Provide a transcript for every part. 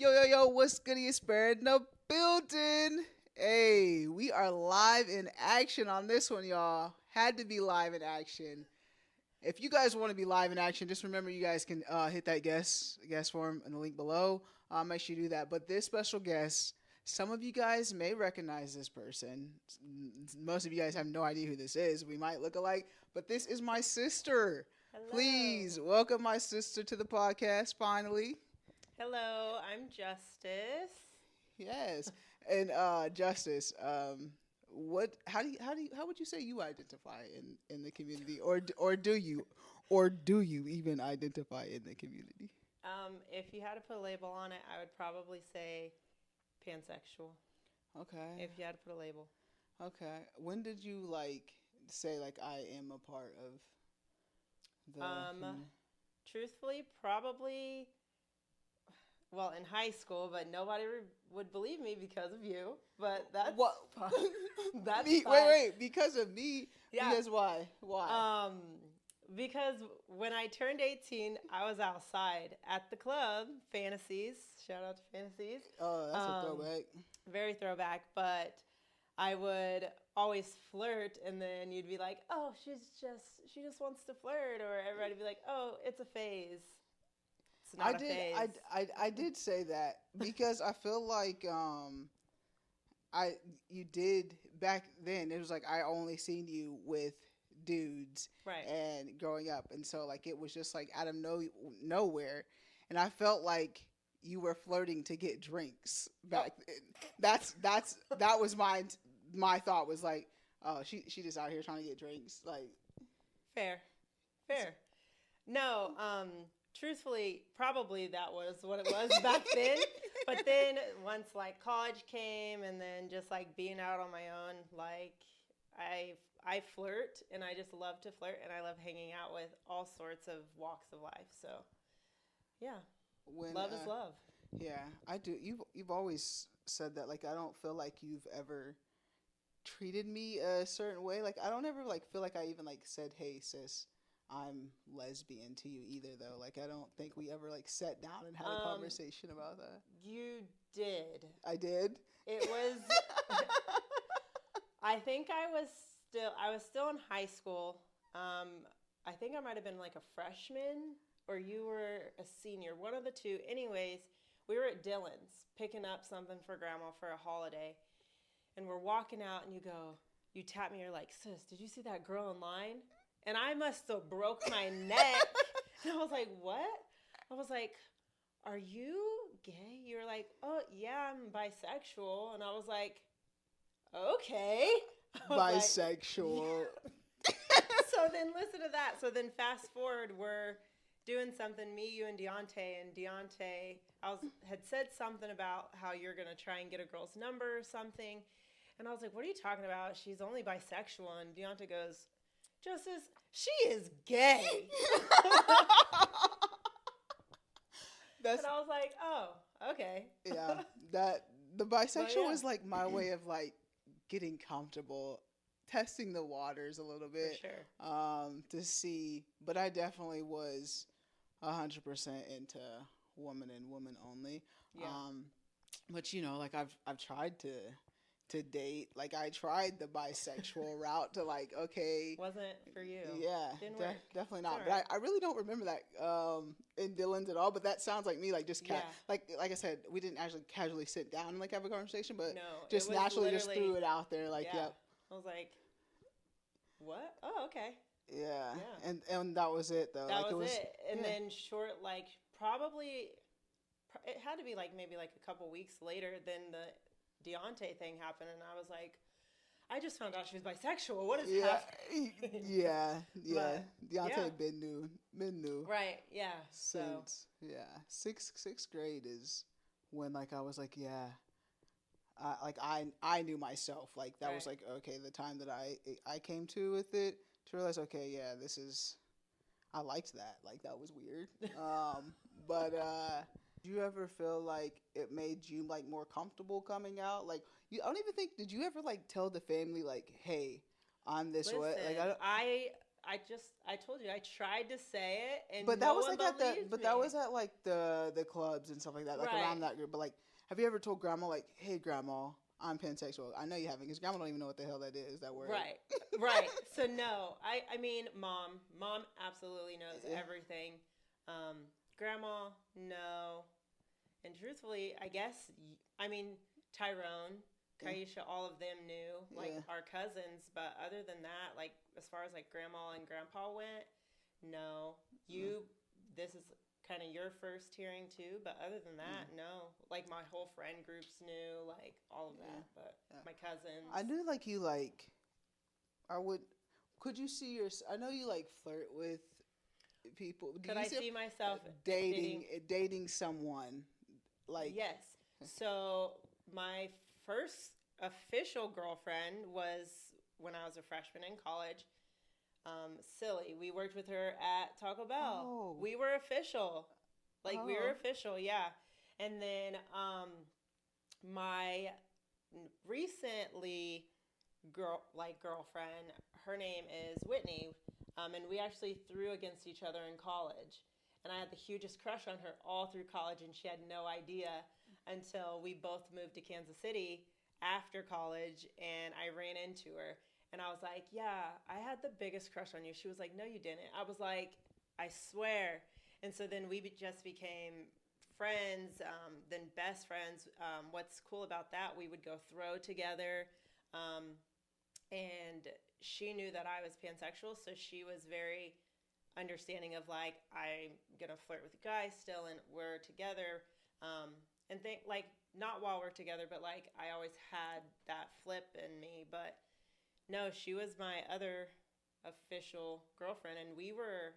Yo, what's good? You spirit in the building. Hey, we are live in action on this one, y'all. Had to be live in action. If you guys want to be live in action, just remember you guys can hit that guest form in the link below. Make sure you do that. But this special guest, some of you guys may recognize this person. Most of you guys have no idea who this is. We might look alike, but this is my sister. Hello. Please welcome my sister to the podcast. Finally. Hello, I'm Justice. Yes, and Justice. How would you say you identify in the community, or do you even identify in the community? If you had to put a label on it, I would probably say pansexual. Okay, If you had to put a label. okay. When did you say I am a part of the? Truthfully, probably, well, in high school, but nobody would believe me because of you. But that's What? fine. That's Me? fine. Wait. Because of me? Yeah. Because why? Why? Because when I turned 18, I was outside at the club, Fantasies. Shout out to Fantasies. Oh, that's a throwback. Very throwback, but I would always flirt, and then you'd be like, "Oh, she just wants to flirt," or everybody would be like, "Oh, it's a phase." It's not a phase. I did say that because I feel like you did back then. It was like I only seen you with dudes, Right. and growing up, and so it was just out of nowhere, and I felt like you were flirting to get drinks back then. That was my thought was like, oh, she just out here trying to get drinks, Fair. No, truthfully, probably that was what it was back then. But then once college came, and then just being out on my own, I flirt, and I just love to flirt, and I love hanging out with all sorts of walks of life. So, yeah, love is love. Yeah, I do. You've always said that. I don't feel like you've ever treated me a certain way. I don't ever feel like I even said, "Hey, sis, I'm lesbian" to you either. Though, I don't think we ever sat down and had a conversation about that. You did. I did. It was. I think I was still in high school. I think I might have been a freshman, or you were a senior, one of the two. Anyways, we were at Dylan's picking up something for Grandma for a holiday, and we're walking out, and you tap me, you're like, "Sis, did you see that girl in line?" And I must have broke my neck. And I was like, "What?" I was like, "Are you gay?" You were like, "Oh, yeah, I'm bisexual." And I was like, "Okay." Bisexual. So then listen to that. So then fast forward, we're doing something, me, you, and Deontay had said something about how you're going to try and get a girl's number or something. And I was like, "What are you talking about? She's only bisexual." And Deontay goes, "Justice, she is gay." And I was like, "Oh, okay." Yeah, that the bisexual yeah. is my way of getting comfortable, testing the waters a little bit, For sure. to see. But I definitely was 100% into woman and woman only. Yeah. But I've tried to date. I tried the bisexual route to okay. Wasn't for you. Yeah, Didn't work. definitely not. It's But all right. I really don't remember that in Dylan's at all. But that sounds like me. Just Yeah. like I said, we didn't actually casually sit down and have a conversation, but No, just it was naturally just literally- threw it out there. Yeah. Yep. I was like, "What? Oh, okay." Yeah. Yeah. And that was it though. That it was was it. And yeah. then probably it had to be maybe a couple weeks later, then the Deontay thing happened, and I was like, "I just found out she was bisexual. What is happening?" Yeah. But, Deontay yeah. been new. Right. Yeah. Since sixth grade is when I was yeah. I knew myself that Right. was okay, the time that I came to with it to realize okay, yeah, this is I liked that, that was weird. But did you ever feel like it made you more comfortable coming out? I don't even think, did you ever tell the family hey, I'm this way? Listen, I told you I tried to say it and But no that was one like at the, believed but me. that was at like the clubs and stuff like that, like Right. around that group. But like, have you ever told grandma like, "Hey, grandma, I'm pansexual"? I know you haven't, because grandma don't even know what the hell that is. That word. Right. Right. So no, I mean, mom absolutely knows Yeah. everything. Grandma, no. And truthfully, I guess, I mean, Tyrone, Yeah. Kaisha, all of them knew, like Yeah. our cousins. But other than that, like as far as like grandma and grandpa went, no. This is kind of your first hearing too. But other than that, no. Like my whole friend groups knew, like all of that. But my cousins. I knew like you like. I would. Could you see your? I know you like flirt with people. Could I see myself dating someone? Like, yes. So my first official girlfriend was when I was a freshman in college. Silly. We worked with her at Taco Bell. Oh. We were official. Like we were official, yeah. And then my recently girlfriend, her name is Whitney. And we actually threw against each other in college. And I had the hugest crush on her all through college, and she had no idea until we both moved to Kansas City after college, and I ran into her. And I was like, yeah, I had the biggest crush on you. She was like, no, you didn't. I was like, I swear. And so then we just became friends, then best friends. What's cool about that, we would go throw together. And she knew that I was pansexual, so she was very understanding of like, I'm gonna flirt with guys still and we're together, and think like not while we're together, but like I always had that flip in me. But no, she was my other official girlfriend, and we were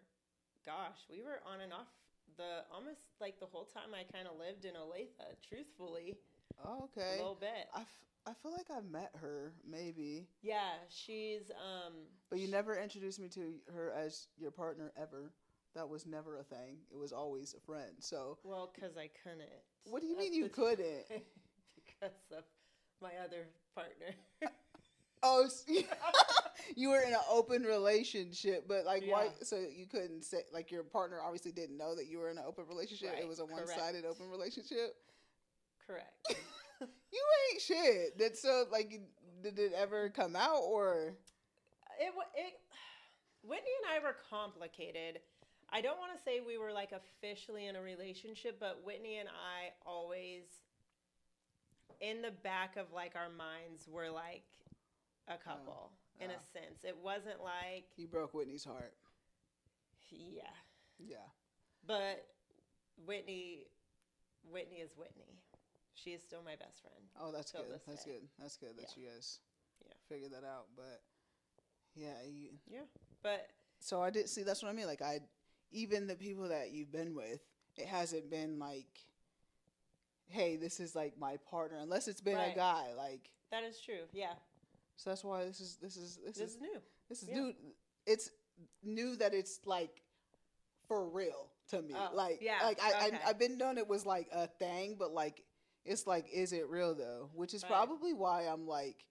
on and off the almost like the whole time I kind of lived in Olathe, truthfully. Oh, okay. A little bit. I feel like I've met her, maybe. Yeah, she's But you never introduced me to her as your partner ever. That was never a thing. It was always a friend. So. Well, because I couldn't. What do you mean you couldn't? Because of my other partner. Oh, you were in an open relationship, but like, Yeah. why? So you couldn't say, like, your partner obviously didn't know that you were in an open relationship. Right, It was a correct. one-sided open relationship. Correct. You ain't shit. Did it ever come out, or? Whitney and I were complicated. I don't want to say we were like officially in a relationship, but Whitney and I always, in the back of like our minds, were like a couple in a sense. It wasn't like You broke Whitney's heart. Yeah. Yeah. But Whitney is Whitney. She is still my best friend. Oh, that's till good. this That's day. good. That's good that you guys Yeah. figured that out. But yeah, Yeah. But so I did see. That's what I mean. Like, even the people that you've been with, it hasn't been like, hey, this is like my partner, unless it's been a Right. guy. Like, that is true. Yeah. so that's why this is This is new. This is Yeah. new. It's new that it's like for real to me. Oh, like, yeah, like okay. I've been known it was like a thing, but like it's like, is it real though? Which is Right. probably why I'm like,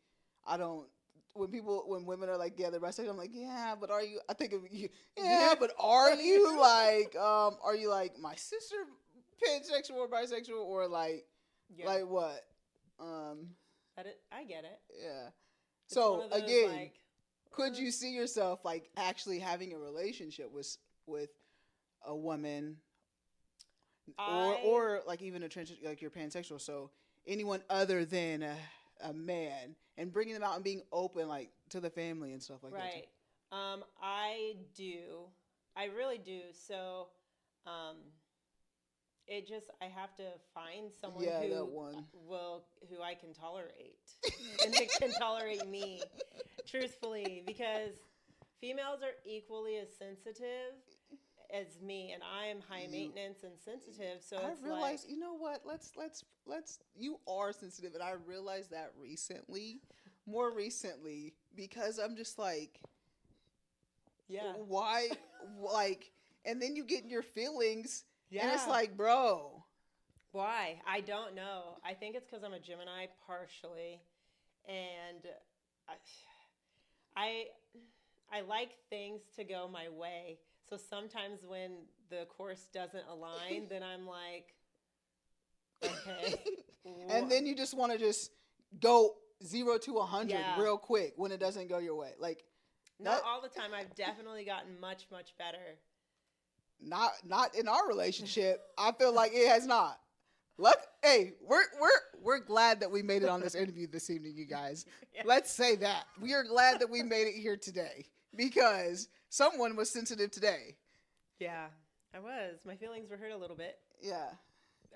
I don't. When women are like, yeah, they're bisexual, I'm like, yeah, but are you? I think of you, yeah, but are you like my sister, pansexual or bisexual, or like, Yeah. like what? I get it. Yeah. It's So one of those, again, like, could you see yourself like actually having a relationship with a woman, or like even a trans, like you're pansexual, so anyone other than a man, and bringing them out and being open like to the family and stuff like that? Right. I do. I really do. So, I have to find someone who I can tolerate and that can tolerate me, truthfully, because females are equally as sensitive as me, and I am high maintenance and sensitive. So I it's realize, like, you know what? Let's. You are sensitive, and I realized that more recently, because I'm just like, yeah, why, like, and then you get in your feelings, yeah. and it's like, bro, why? I don't know. I think it's because I'm a Gemini partially, and I like things to go my way. So sometimes when the course doesn't align, then I'm like, okay. And then you just want to just go 0 to 100 Yeah. real quick when it doesn't go your way. Like Not that, all the time. I've definitely gotten much, much better. not in our relationship. I feel like it has not. Look, hey, we're glad that we made it on this interview this evening, you guys. Yeah. Let's say that. We are glad that we made it here today because someone was sensitive today. Yeah, I was. My feelings were hurt a little bit. Yeah.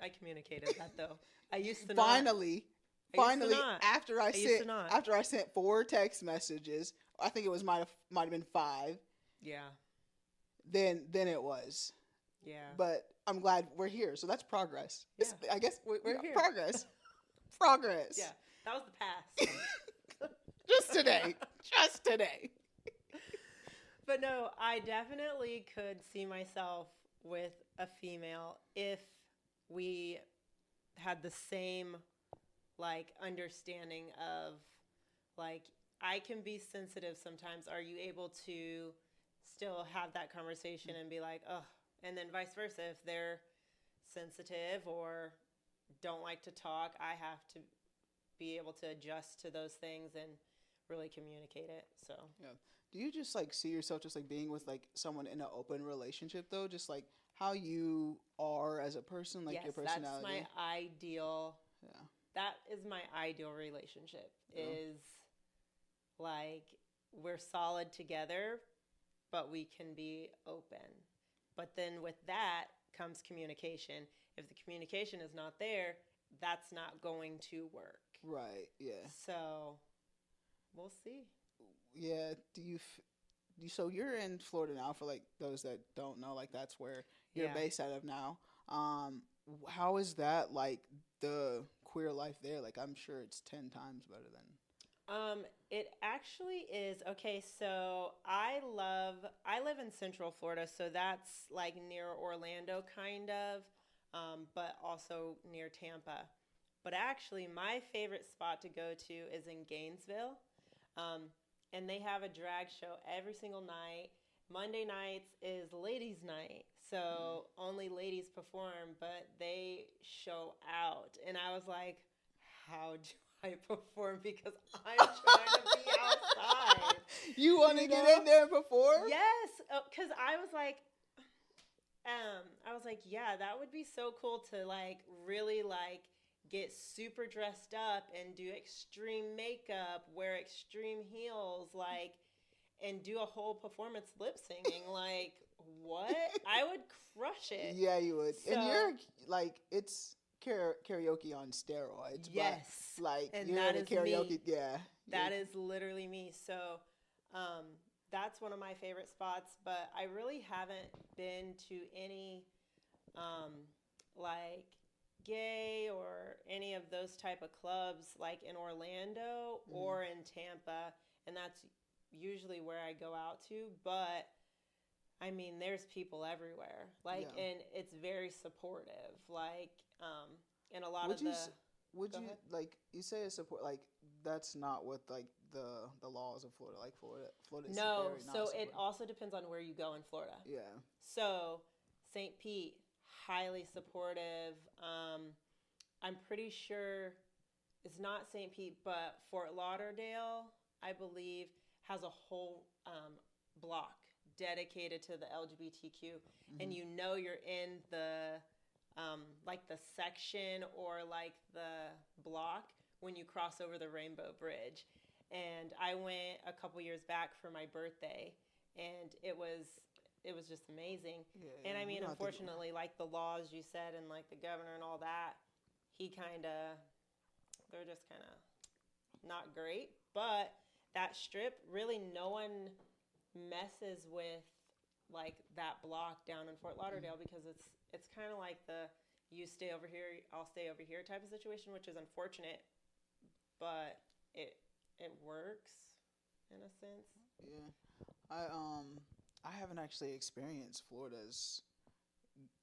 I communicated that though. I used to Finally, not. I used to finally, not. after I used sent to not. after I sent 4 text messages, I think it was might have been 5. Yeah. Then it was. Yeah. But I'm glad we're here. So that's progress. Yeah. I guess We're here. Progress. Progress. Yeah. That was the past. Just today. Just today. But no, I definitely could see myself with a female if we had the same like understanding of like I can be sensitive sometimes. Are you able to still have that conversation and be like, oh, and then vice versa if they're sensitive or don't like to talk, I have to be able to adjust to those things and really communicate it. So Yeah. Do you just like see yourself just like being with like someone in an open relationship though? Just like how you are as a person, like yes, your personality. that's my ideal. Yeah. That is my ideal relationship. Yeah. Is like we're solid together, but we can be open. But then with that comes communication. If the communication is not there, that's not going to work. Right. Yeah. So we'll see. Yeah. So you're in Florida now for like those that don't know, like that's where you're Yeah. based out of now. How is that like the queer life there? Like I'm sure it's 10 times better than. It actually is okay. So I live in Central Florida, so that's like near Orlando, kind of, but also near Tampa. But actually, my favorite spot to go to is in Gainesville, and they have a drag show every single night. Monday nights is ladies' night, so only ladies perform, but they show out, and I was like, how do I perform because I'm trying to be outside. You want to get in there and perform? Yes, because I was like, yeah, that would be so cool to like really like get super dressed up and do extreme makeup, wear extreme heels, like, and do a whole performance lip singing. Like, what? I would crush it. Yeah, you would. So, and you're like, it's karaoke on steroids. Yes. But, like, And you're that in a is karaoke. me. Yeah. That is literally me. So, that's one of my favorite spots, but I really haven't been to any, like, gay or any of those type of clubs like in Orlando or in Tampa, and that's usually where I go out to. But I mean, there's people everywhere, like, and it's very supportive, like, and a lot Would of you the. would Go you ahead. like you say it's support like that's not what like the laws of Florida, like Florida is No, very so non-supportive. it also depends on where you go in Florida. Yeah. So St. Pete, highly supportive. I'm pretty sure it's not St. Pete, but Fort Lauderdale, I believe, has a whole block dedicated to the LGBTQ, and you know you're in the like the section or like the block when you cross over the Rainbow Bridge. And I went a couple years back for my birthday, and it was just amazing. Yeah, and I we mean, don't have to go. unfortunately, like the laws you said, and like the governor and all that, they're just kind of not great. But that strip, really, no one messes with like that block down in Fort Lauderdale because it's kind of like the you stay over here, I'll stay over here type of situation, which is unfortunate, but it works in a sense. Yeah. I haven't actually experienced Florida's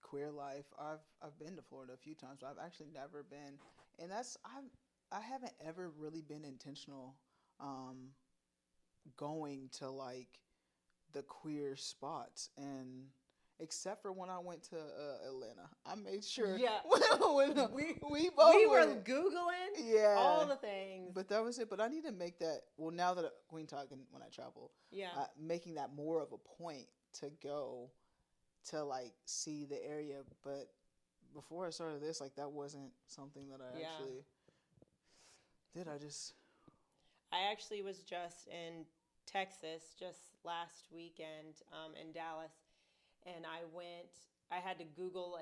queer life. I've been to Florida a few times, but I've actually never been, and I haven't ever really been intentional going to like the queer spots, and except for when I went to Atlanta, I made sure. Yeah. when we both We were went. Googling Yeah, all the things. but that was it. But I need to make that. Well, now that Queen talking when I travel, Yeah. making that more of a point to go to like see the area. But before I started this, like that wasn't something that I Yeah. actually did. I just I actually was just in Texas just last weekend in Dallas, and I had to Google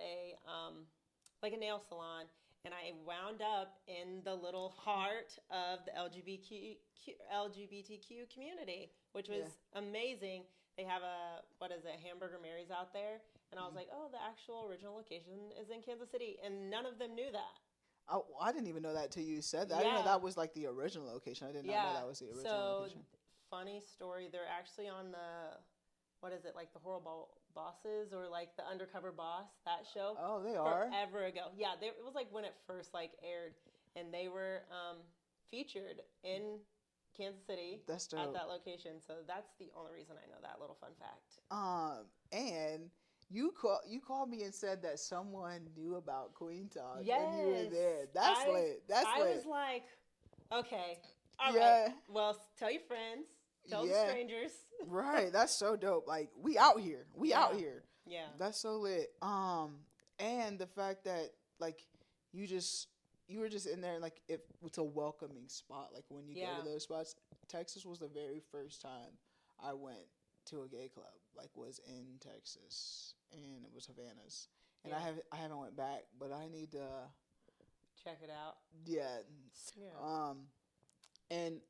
like a nail salon, and I wound up in the little heart of the LGBTQ community, which was amazing. They have Hamburger Mary's out there, and I was like, oh, the actual original location is in Kansas City, and none of them knew that. I didn't even know that till you said that. Yeah. I didn't know that was like the original location. I did not know that was the original location. Funny story. They're actually on like the Horrible Bosses or like the Undercover Boss, that show. Oh, they are? Forever ago. Yeah, it was like when it first like aired, and they were featured in Kansas City at that location. So that's the only reason I know that little fun fact. And you called me and said that someone knew about Kueen Talk. Yes. And you were there. That's lit. I was like, okay, all right. Well, tell your friends. Tell the strangers. Right. That's so dope. Like, we out here. We out here. Yeah. That's so lit. And the fact that, like, you were just in there, and, like, it's a welcoming spot. Like, when you go to those spots. Texas was the very first time I went to a gay club. Like, was in Texas. And it was Havana's. And I haven't went back, but I need to check it out. Yeah. And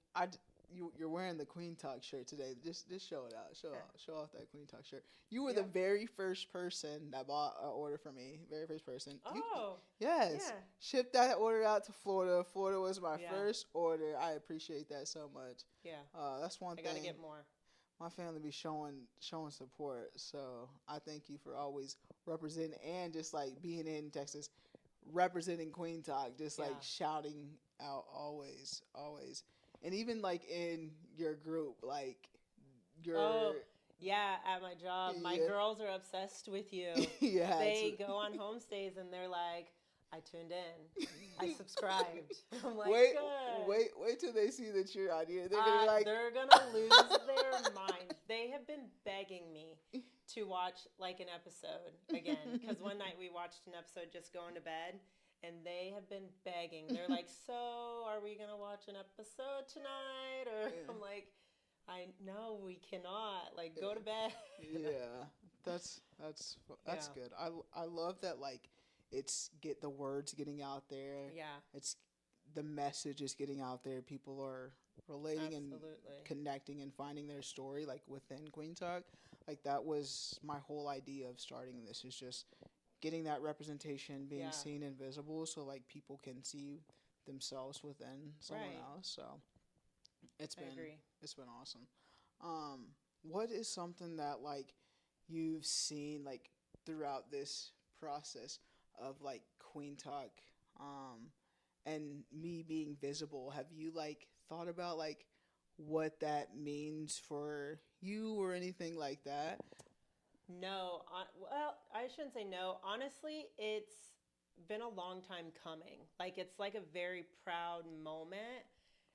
you're wearing the Kueen Talk shirt today. Just show it out. Show off that Kueen Talk shirt. You were the very first person that bought an order from me. Very first person. Oh. Yes. Yeah. Shipped that order out to Florida. Florida was my Yeah. first order. I appreciate that so much. Yeah. That's one thing. I gotta get more. My family be showing support. So I thank you for always representing and just like being in Texas, representing Kueen Talk, just like shouting out always. And even like in your group, like at my job, my girls are obsessed with you. Yeah, they go on homestays and they're like, I tuned in, I subscribed. I'm like, wait till they see that you're out here. They're gonna be like, they're gonna lose their mind. They have been begging me to watch like an episode again, because one night we watched an episode just going to bed. And they have been begging. They're like, so are we going to watch an episode tonight? Or I'm like, no, we cannot. Like, go to bed. Yeah, that's good. I love that, like, the words getting out there. Yeah. It's the message is getting out there. People are relating and connecting and finding their story, like, within Kueen Talk. Like, that was my whole idea of starting this, is just getting that representation, being seen and visible, so like people can see themselves within someone else. So it's been awesome. What is something that like you've seen like throughout this process of like Kueen Talk, and me being visible? Have you like thought about like what that means for you or anything like that? No, well, I shouldn't say no. Honestly, it's been a long time coming. Like, it's like a very proud moment,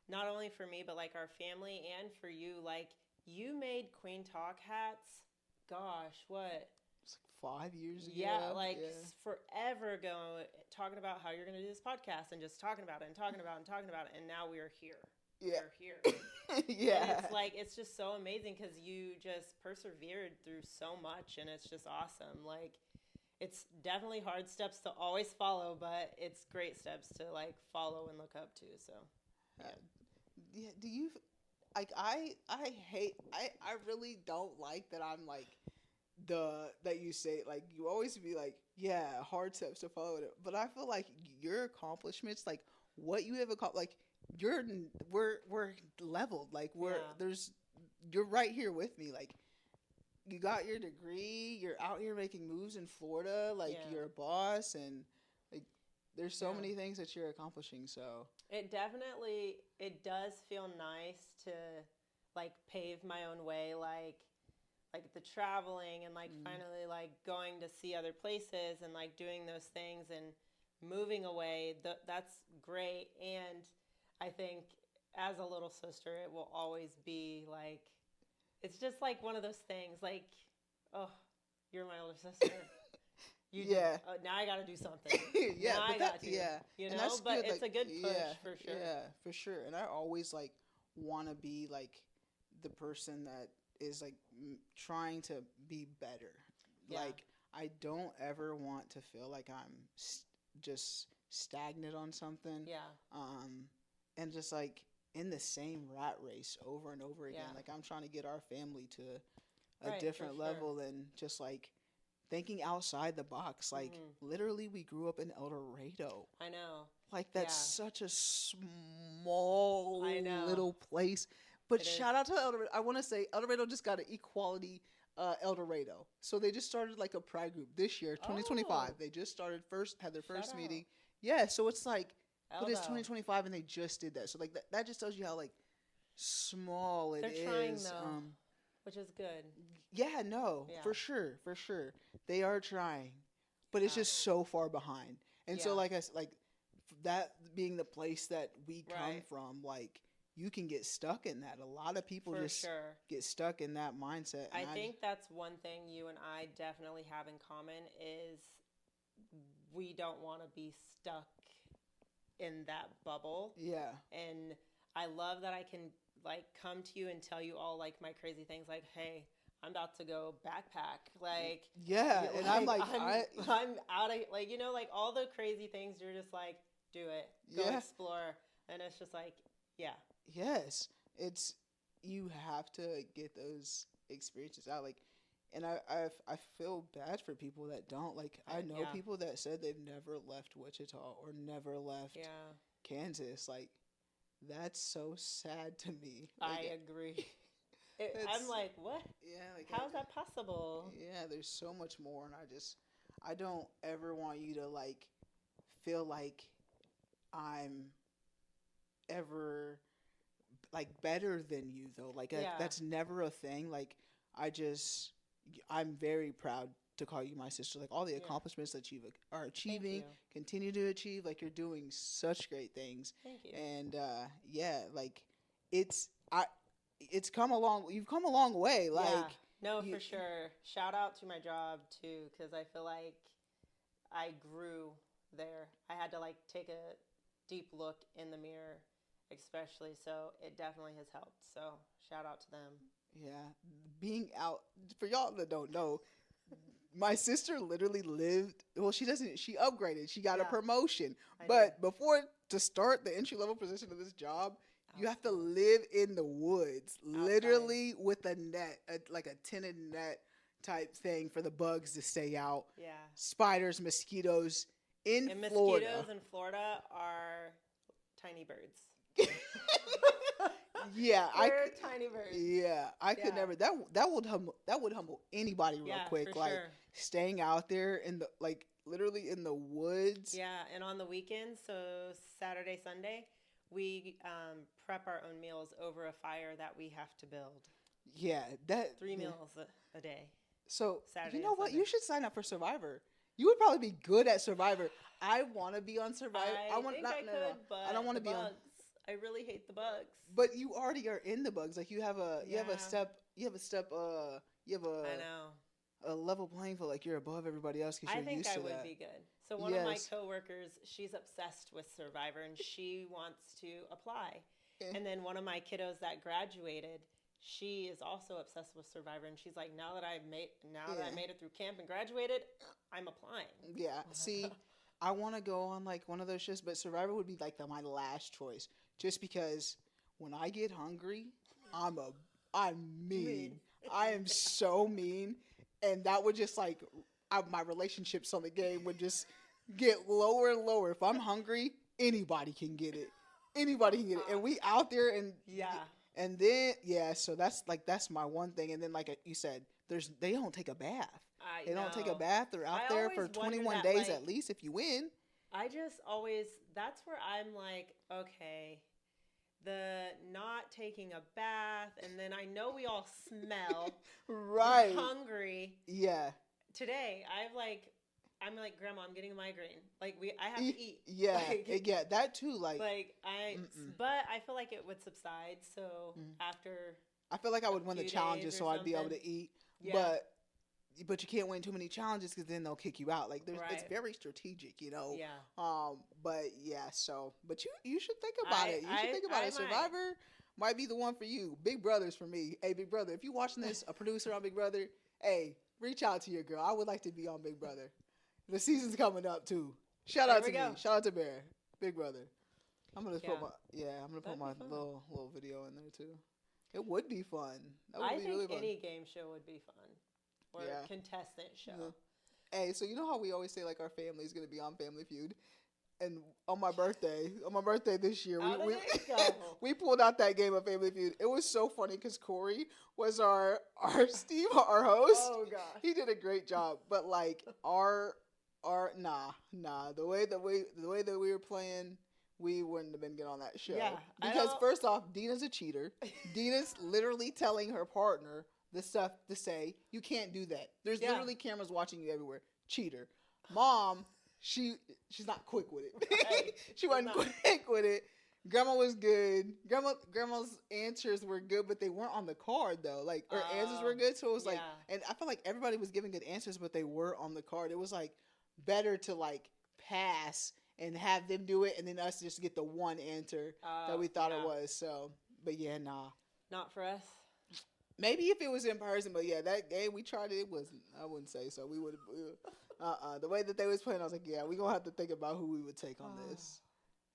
not only for me, but like our family and for you. Like, you made Kueen Talk hats, gosh, what? It's like 5 years ago. Yeah, forever ago, talking about how you're going to do this podcast and just talking about it and talking about it and talking about it. And now we are here. Yeah. We're here. Yeah. And it's like, it's just so amazing because you just persevered through so much, and it's just awesome. Like, it's definitely hard steps to always follow, but it's great steps to like follow and look up to. So do you like I really don't like that I'm like that you say, like, you always be like, yeah, hard steps to follow it, but I feel like your accomplishments, like what you have accomplished, like we're leveled, like you're right here with me, like you got your degree, you're out here making moves in Florida, like you're a boss, and like there's so many things that you're accomplishing. So it does feel nice to like pave my own way. Like like the traveling and like Mm. finally like going to see other places and like doing those things and moving away, that's great. And I think as a little sister, it will always be like, it's just like one of those things like, oh, you're my older sister. You Yeah. now I got to do something. Yeah, Now but I that got to, yeah, you and know, that's but good. it's Like, a good push yeah, for sure. yeah, for sure. And I always like want to be like the person that is like trying to be better. Yeah. Like, I don't ever want to feel like I'm just stagnant on something. Yeah. And just like in the same rat race over and over again. Yeah. Like, I'm trying to get our family to a Right, for different sure. level and just like thinking outside the box. Like, literally, we grew up in El Dorado. I know. Like, that's Yeah. such a small I know. little place. But It shout is. out to El Dorado. I want to say El Dorado just got an equality El Dorado. So they just started like a pride group this year, 2025. Oh. They just started had their first Shout out. meeting. Yeah, so it's like, but it's Eldo. 2025 and they just did that. So like that just tells you how like small it is. They're trying though, which is good. Yeah, no, Yeah. for sure, for sure. They are trying, but it's Yeah. just so far behind. And so, Yeah. like like that being the place that we come Right. from, like you can get stuck in that. A lot of people For just sure. get stuck in that mindset. I And think that's one thing you and I definitely have in common is we don't want to be stuck in that bubble. yeah, And I love that I can like come to you and tell you all like my crazy things like, hey, I'm about to go backpack. Like, yeah, and I'm like, I'm out of like, you know, like all the crazy things. You're just like, do it, go Yeah. explore, and it's just like, yeah, yes, it's you have to get those experiences out. Like, and I feel bad for people that don't. Like, I know Yeah. people that said they've never left Wichita or never left yeah, Kansas. Like, that's so sad to me. I Like, agree. I'm It's- like, what? yeah, like How is that possible? yeah, there's so much more, and I don't ever want you to like feel like I'm ever like better than you though. Like Yeah. that's never a thing. Like I'm very proud to call you my sister. Like all the Yeah. accomplishments that you are Thank achieving, you. continue to achieve. Like you're doing such great things, Thank you. and yeah, like it's I. It's come along. You've come a long way. Like yeah, no, you- for sure. Shout out to my job too, because I feel like I grew there. I had to like take a deep look in the mirror, especially. So it definitely has helped. So shout out to them. yeah, being out for y'all that don't know. My sister literally lived. Well, she doesn't. She upgraded. She got a Yeah. promotion. I But before to start the entry level position of this job, you have to live in the woods, literally with a net, like a tinted net type thing for the bugs to stay out. Yeah. Spiders, mosquitoes in And Florida. mosquitoes in Florida are tiny birds. Yeah, They're tiny birds. I could Yeah. never. That would humble anybody real Yeah, quick. for Like sure. staying out there in the like literally in the woods. Yeah, and on the weekends, so Saturday, Sunday, we prep our own meals over a fire that we have to build. Yeah, that 3 yeah. meals a day. So Saturday you know and what? Sunday. You should sign up for Survivor. You would probably be good at Survivor. I want to be on Survivor. I want think not, I no, could, no. but I don't want to the be on. bugs. I really hate the bugs. But you already are in the bugs. Like you have a Yeah. step. You have I know. a level playing field. Like you're above everybody else because I you're think used I to would that. be good. So one of my Yes. coworkers, she's obsessed with Survivor and she wants to apply. Okay. And then one of my kiddos that graduated, she is also obsessed with Survivor and she's like, now that I made it through camp and graduated, I'm applying. Yeah. See, I want to go on like one of those shows, but Survivor would be like my last choice, just because when I get hungry, I'm mean. I am so mean, and that would just like my relationships on the game would just get lower and lower. If I'm hungry, anybody can get it. Anybody can get it, and we out there and Yeah. and then so that's my one thing. And then like you said, they don't take a bath. They don't take a bath. They're out I there always for wonder 21 that, days like- at least if you win. I just always, that's where I'm like, okay, the not taking a bath, and then I know we all smell. Right. We're hungry. Yeah. Today, I'm like, Grandma, I'm getting a migraine. Like I have to eat. Yeah. Yeah. That too. Like but I feel like it would subside. So mm. after, I feel like I would a win the few challenges days so or I'd be able something. to eat. Yeah. But you can't win too many challenges because then they'll kick you out. Like it's Right. very strategic, you know. Yeah. But yeah. So, but you should think about it. You should think about it. Survivor might be the one for you. Big Brother's for me. Hey, Big Brother, if you watching this, a producer on Big Brother, hey, reach out to your girl. I would like to be on Big Brother. The season's coming up too. Shout out to me. Shout out to Bear. Big Brother. I'm gonna put my little video in there too. It would be fun. That would I be think really fun. any game show would be fun. Or contestant show. Yeah. Hey, so you know how we always say like our family is gonna be on Family Feud? And on my birthday this year, we pulled out that game of Family Feud. It was so funny because Corey was our Steve, our host. Oh gosh, he did a great job. But like the way that we were playing, we wouldn't have been good on that show. Yeah, because first off, Dina's a cheater. Dina's literally telling her partner the stuff to say. You can't do that. There's literally cameras watching you everywhere. Cheater. Mom. She's not quick with it. Right. She wasn't quick with it. Grandma was good. Grandma's answers were good, but they weren't on the card though. Like her answers were good, so it was like, and I felt like everybody was giving good answers, but they were on the card. It was like better to like pass and have them do it, and then us just get the one answer that we thought it was. So, but yeah, not for us. Maybe if it was in person, but yeah, that game we tried it wasn't. I wouldn't say so. We would. The way that they was playing, I was like, yeah, we're gonna have to think about who we would take on this.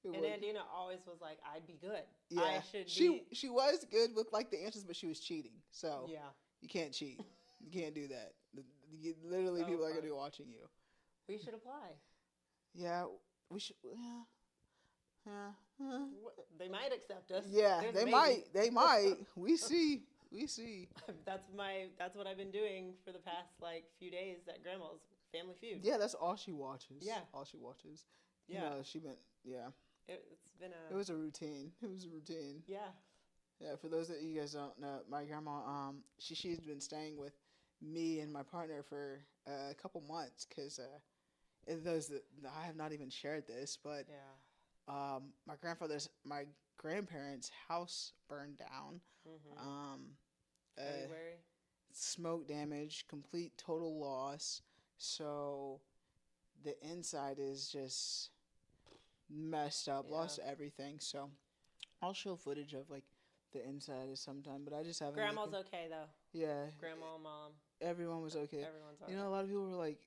And Andina always was like, I'd be good. Yeah, she was good with like the answers, but she was cheating. So yeah, you can't cheat. You can't do that. Literally, people are gonna be watching you. We should apply. Yeah, we should. Yeah. They might accept us. Yeah, they might. They might. We see. That's what I've been doing for the past like few days at Grandma's Family Feud. Yeah, that's all she watches. Yeah, all she watches. Yeah, you know, she been. Yeah, it's been a. It was a routine. Yeah. Yeah, for those that you guys don't know, my grandma, she's been staying with me and my partner for a couple months because those that I have not even shared this, but my grandparents' house burned down. February. Smoke damage, complete total loss. So the inside is just messed up, lost everything. So I'll show footage of like the inside is sometime, but I just haven't. Grandma's okay though. Yeah. Grandma, mom. Everyone was okay. Everyone's alright. You know, a lot of people were like,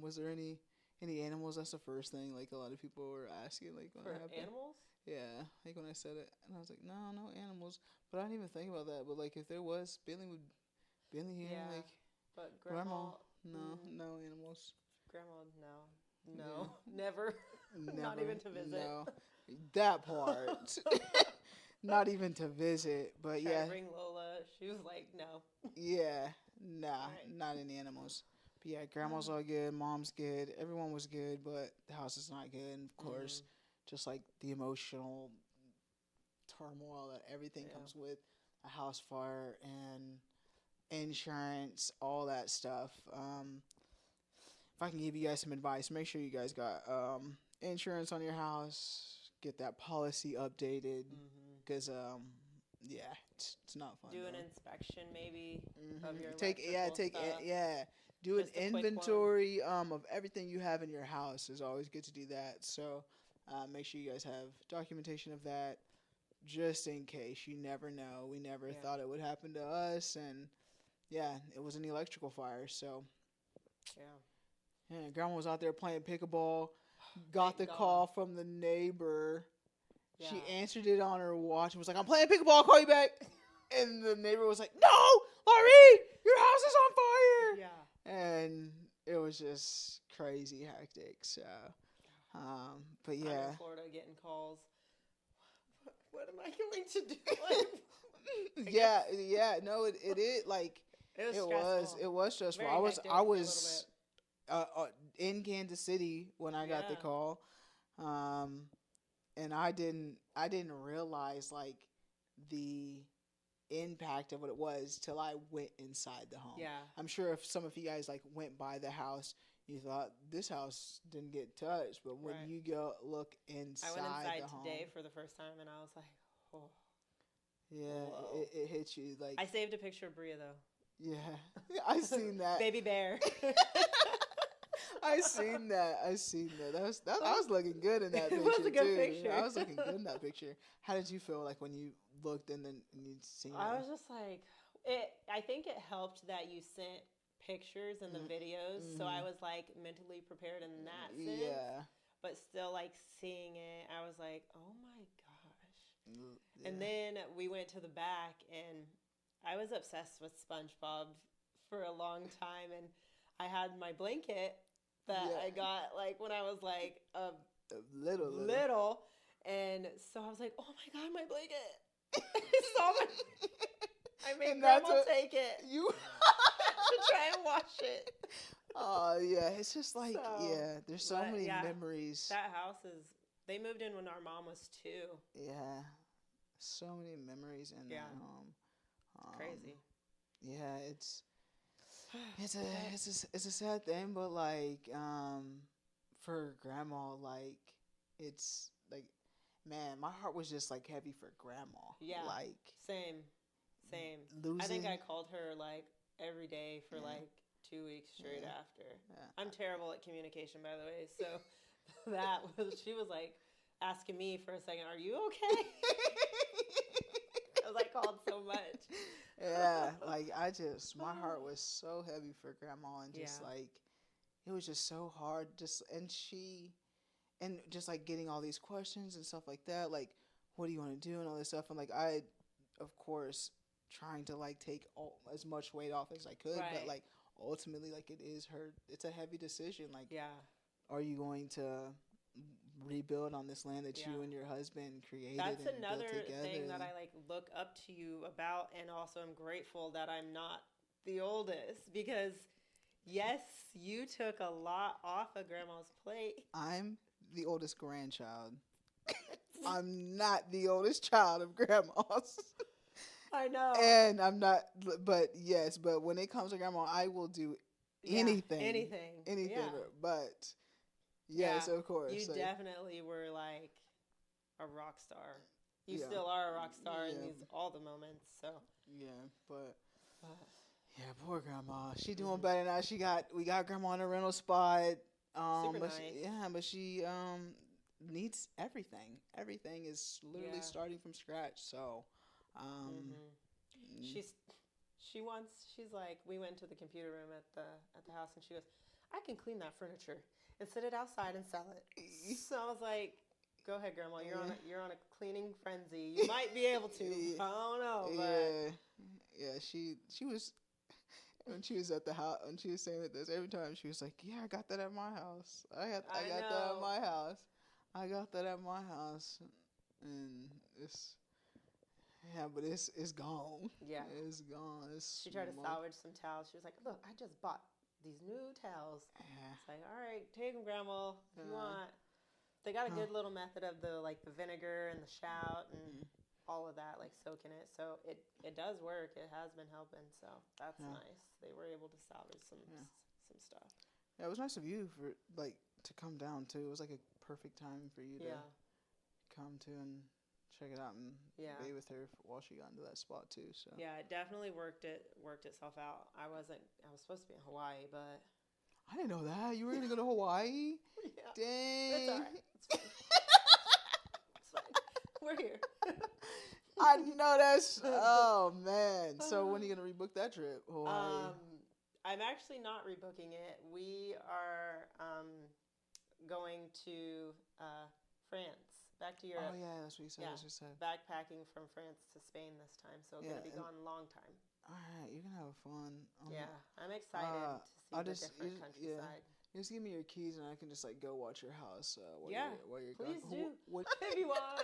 was there any animals? That's the first thing. Like a lot of people were asking, like, when it happened. Animals? Yeah, like when I said it, and I was like, no animals. But I didn't even think about that. But like, if there was, Billy here, like. But grandma. No animals. Grandma, no, never. Not even to visit. No, that part. Not even to visit, but Tried to bring Lola. She was like, no. Yeah, not any animals. But yeah, grandma's all good, mom's good, everyone was good, but the house is not good. And of course, just like the emotional turmoil that everything comes with a house fire and insurance, all that stuff. If I can give you guys some advice, make sure you guys got insurance on your house. Get that policy updated because it's not fun. Do an inspection maybe of your do an inventory of everything you have in your house. It's always good to do that. So make sure you guys have documentation of that just in case. You never know. We never thought it would happen to us, and it was an electrical fire. So grandma was out there playing pickleball. Got the call from the neighbor. Yeah. She answered it on her watch and was like, I'm playing pickleball, I'll call you back. And the neighbor was like, no, Laurie, your house is on fire. Yeah. And it was just crazy hectic. So, but yeah. I'm in Florida getting calls. What am I going to do? No, it is like, it was stressful. Very I was in Kansas City when I got the call. and I didn't realize like the impact of what it was till I went inside the home. Yeah. I'm sure if some of you guys like went by the house, you thought this house didn't get touched, but when Right. you go look I inside went inside the home, today for the first time, and I was like, oh. yeah, Whoa. it hits you like I saved a picture of Bria though. yeah. I seen that. Baby bear. I seen that. I seen that. I was looking good in that It picture was a good too. picture. I was looking good in that picture. How did you feel like when you looked and then you'd seen I it? was just like, it. I think it helped that you sent pictures and the videos, so I was like mentally prepared in that sense. Yeah. But still, like seeing it, I was like, oh my gosh. Yeah. And then we went to the back, and I was obsessed with SpongeBob for a long time, and I had my blanket that Yeah. I got like when I was like a little. and so I was like, oh my god, my blanket. So I made And that's Grandma what- take it You. to try and wash it. Oh yeah, it's just like So, yeah. There's so but, many yeah, memories. That house is. They moved in when our mom was 2. Yeah, so many memories in Yeah. that home. Crazy. Yeah, it's a sad thing, but like for grandma, like it's like man, my heart was just like heavy for grandma. Yeah. Like Same. losing. I think I called her like every day for Yeah. like 2 weeks straight Yeah. after. Yeah. I'm terrible at communication, by the way. So she was like asking me for a second, "Are you okay?" Because I called so much. Yeah, like my heart was so heavy for grandma, and just Yeah. like it was just so hard. And just like getting all these questions and stuff like that, like what do you want to do and all this stuff, and like I, of course, trying to like take as much weight off as I could, Right. but like ultimately, like it's a heavy decision. Like, Yeah. are you going to rebuild on this land that Yeah. you and your husband created? That's and another built together? thing that I like look up to you about, and also I'm grateful that I'm not the oldest, because yes, you took a lot off of Grandma's plate. I'm the oldest grandchild. I'm not the oldest child of grandma's. I know. And I'm not, but yes, but when it comes to grandma, I will do Yeah, anything. anything. Yeah. But yes, Yeah, of course. You like, definitely were like a rock star. You Yeah. still are a rock star in Yeah. all the moments. So yeah, but yeah, poor grandma. She doing better now. We got grandma in a rental spot. Super but nice. but she needs everything. Everything is literally Yeah. starting from scratch. So she's like, we went to the computer room at the house, and she goes, I can clean that furniture and set it outside and sell it. So I was like, go ahead, Grandma. You're on a cleaning frenzy. You might be able to. I don't know. But yeah. She was when she was at the house, when she was saying this every time, she was like, "Yeah, I got that at my house. I got that at know. my house. I got that at my house." And but it's gone. Yeah. It's gone. She tried to salvage some towels. She was like, look, I just bought these new towels. Yeah. It's like, all right, take them, Grandma, if you want. They got a good little method of the vinegar and the shout and all of that, like soaking it. So it does work. It has been helping. So that's nice. They were able to salvage some stuff. Yeah, it was nice of you for to come down too. It was like a perfect time for you to come to and check it out and be with her while she got into that spot too. So yeah, it definitely worked itself out. I was supposed to be in Hawaii, but I didn't know that you were gonna go to Hawaii. Yeah. Dang, It's all right. It's fine. It's fine. We're here. I know that's. Oh man! So when are you gonna rebook that trip? Hawaii. I'm actually not rebooking it. We are going to France, back to Europe. Oh yeah, that's what you said. Yeah. That's what you said. Backpacking from France to Spain this time, so Yeah, gonna be gone a long time. All right, you're gonna have fun. Yeah, I'm excited to see the different countryside. Just give me your keys and I can just go watch your house while you're please gone. do. If you want.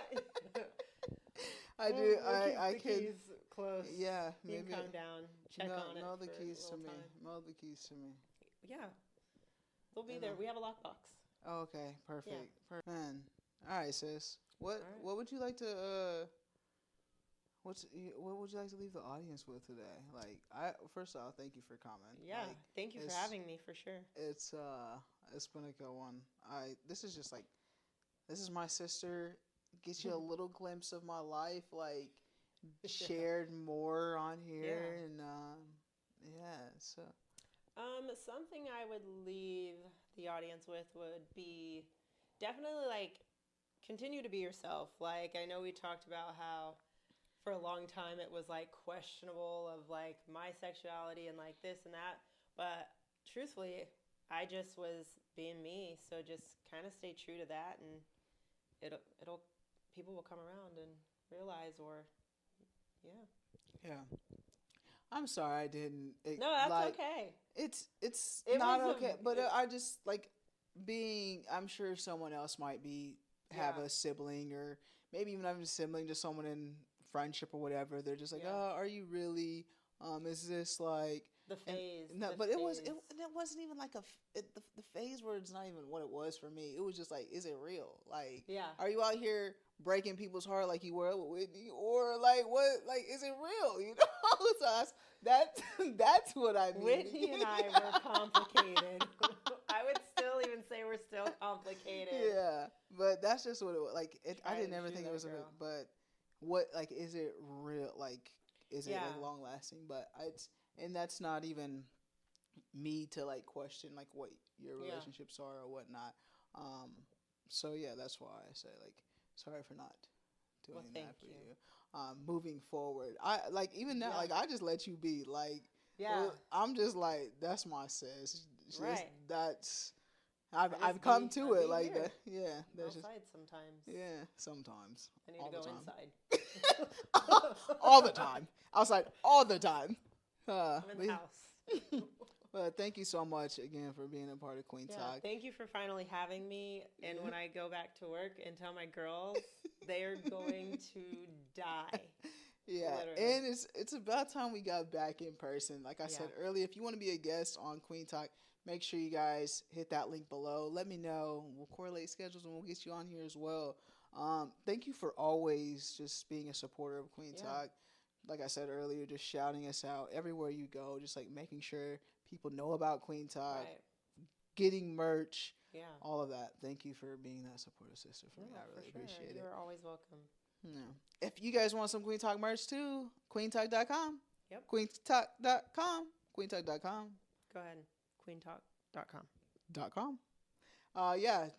I do. We'll I keep the could. keys close. Yeah, You maybe. can come down, check on it. Mail the for keys a to little me. time. Mail the keys to me. Yeah, they'll be there. We have a lockbox. Oh, okay, perfect. Yeah. Man, all right, sis. What All right. what would you like to what would you like to leave the audience with today? Like, I first off, thank you for coming. Yeah. Like, Thank you for it's having me for sure. it's been a good one. This is just like, this is my sister. Get you a little glimpse of my life, like shared more on here, Yeah. and yeah. So Something I would leave the audience with would be definitely like continue to be yourself. Like I know we talked about how for a long time it was like questionable of like my sexuality and like this and that, but truthfully, I just was being me. So just kind of stay true to that, and it'll people will come around and realize, or yeah. yeah, I'm sorry I didn't No, that's like. okay. It's It not was okay, a but it, I just like being. I'm sure someone else might be have yeah, a sibling, or maybe even having a sibling, just someone in friendship or whatever. They're just like, yeah. oh, are you really? Is this like? The And phase, no, the but phase. it wasn't even like the phase where it's not even what it was for me. It was just like, is it real? Like, Yeah. are you out here breaking people's heart like you were with Whitney, or like what? Like, is it real? You know, so that that's what I mean. Whitney and I were complicated. I would still even say we're still complicated. Yeah, but that's just what it was. Like, I Trying didn't to ever shoot think it that was girl. but what, like, is it real? Like, is it Yeah. like long lasting? But it's, and that's not even me to like question like what your Yeah. relationships are or whatnot. Um, so yeah, that's why I say like sorry for not Well, doing thank that for you. you. Moving forward, I like even now Yeah. like I just let you be like. Yeah. I'm just like, that's my sis. Right. That's I I've just come be to I it be like here. that. Yeah, there's just Outside sometimes. yeah, sometimes I need all to the go time, inside. all the time, outside all the time. I'm in But, the house. but thank you so much again for being a part of Queen Yeah, Talk. thank you for finally having me. And Yeah. when I go back to work and tell my girls, they're going to die. Yeah, Literally. and it's about time we got back in person. Like I said Yeah. earlier, if you want to be a guest on Queen Talk, make sure you guys hit that link below. Let me know. We'll correlate schedules and we'll get you on here as well. Thank you for always just being a supporter of Queen Yeah. Talk. Like I said earlier, just shouting us out everywhere you go, just like making sure people know about Queen Talk, Right. getting merch, Yeah. all of that. Thank you for being that supportive sister for No, me. I for really sure. appreciate it. You're always welcome. Yeah. If you guys want some Queen Talk merch too, queentalk.com. Yep. Queentalk.com. Queentalk.com. Go ahead. QueenTalk.com. .com. Yeah.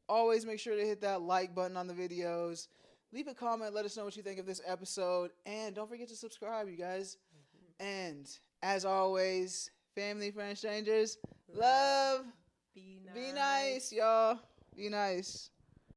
Always make sure to hit that like button on the videos. Leave a comment. Let us know what you think of this episode. And don't forget to subscribe, you guys. Mm-hmm. And as always, family, friends, strangers, love. Be nice. Be nice, y'all. Be nice.